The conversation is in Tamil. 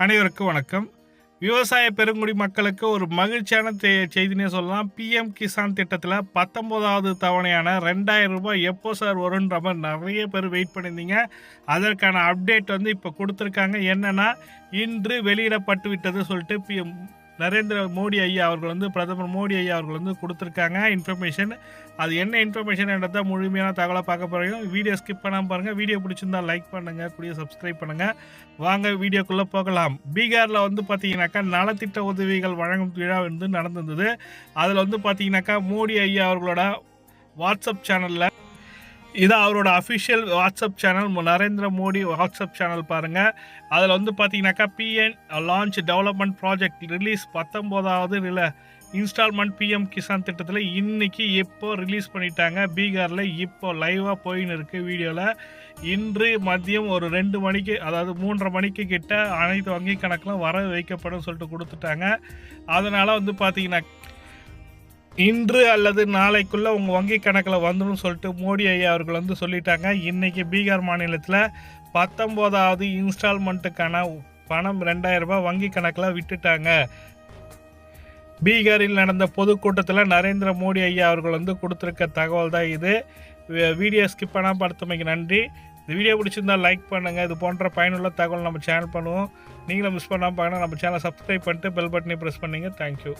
அனைவருக்கும் வணக்கம். விவசாய பெருங்குடி மக்களுக்கு ஒரு மகிழ்ச்சியான செய்தினே சொல்லலாம். பிஎம் கிசான் திட்டத்தில் 19வது தவணையான ரூ. 2000 எப்போ சார் வரும்ன்ற மாதிரி நிறைய பேர் வெயிட் பண்ணியிருந்தீங்க. அதற்கான அப்டேட் இப்போ கொடுத்துருக்காங்க. என்னன்னா, இன்று வெளியிடப்பட்டு விட்டது சொல்லிட்டு பிஎம் நரேந்திர மோடி ஐயா அவர்கள் பிரதமர் மோடி ஐயா அவர்கள் கொடுத்துருக்காங்க இன்ஃபர்மேஷன். அது என்ன இன்ஃபர்மேஷன் என்றதை முழுமையான தகவலை பார்க்க போகிறோம். வீடியோ ஸ்கிப் பண்ணாமல் பாருங்கள். வீடியோ பிடிச்சிருந்தா லைக் பண்ணுங்கள், கூடிய சப்ஸ்கிரைப் பண்ணுங்கள். வாங்க வீடியோக்குள்ளே போகலாம். பீகாரில் பார்த்தீங்கன்னாக்கா நலத்திட்ட உதவிகள் வழங்கும் விழா நடந்தது. அதில் பார்த்தீங்கன்னாக்கா மோடி ஐயா அவர்களோட வாட்ஸ்அப் சேனலில் இது அவரோட official WhatsApp channel, Narendra Modi WhatsApp channel பாருங்கள். அதில் பார்த்தீங்கன்னாக்கா PN launch development project release 19வது இன்ஸ்டால்மெண்ட் பிஎம் கிசான் திட்டத்தில் இன்றைக்கி இப்போ ரிலீஸ் பண்ணிட்டாங்க. பீகாரில் இப்போ லைவாக போயின்னு இருக்குது வீடியோவில். இன்று மதியம் ஒரு 2 மணிக்கு, அதாவது 3:30 மணிக்கு கிட்ட அனைத்து வங்கி கணக்கிலும் வர வைக்கப்படும் சொல்லிட்டு கொடுத்துட்டாங்க. அதனால் பார்த்தீங்கன்னா இன்று அல்லது நாளைக்குள்ளே உங்கள் வங்கி கணக்கில் வந்துடும் சொல்லிட்டு மோடி ஐயா அவர்கள் சொல்லிட்டாங்க. இன்றைக்கி பீகார் மாநிலத்தில் 19வது இன்ஸ்டால்மெண்ட்டுக்கான பணம் ரூ. 2000 வங்கி கணக்கில் விட்டுட்டாங்க. பீகாரில் நடந்த பொதுக்கூட்டத்தில் நரேந்திர மோடி ஐயா அவர்கள் கொடுத்துருக்க தகவல் தான் இது. வீடியோ ஸ்கிப் பண்ணால் பார்த்தமைக்கு நன்றி. இந்த வீடியோ பிடிச்சிருந்தால் லைக் பண்ணுங்கள். இது போன்ற பயனுள்ள தகவல் நம்ம சேனல் பண்ணுவோம். நீங்களும் மிஸ் பண்ணாமல் பார்க்கணும். நம்ம சேனலை சப்ஸ்கிரைப் பண்ணிட்டு பெல் பட்டனை ப்ரெஸ் பண்ணிங்க. தேங்க்யூ.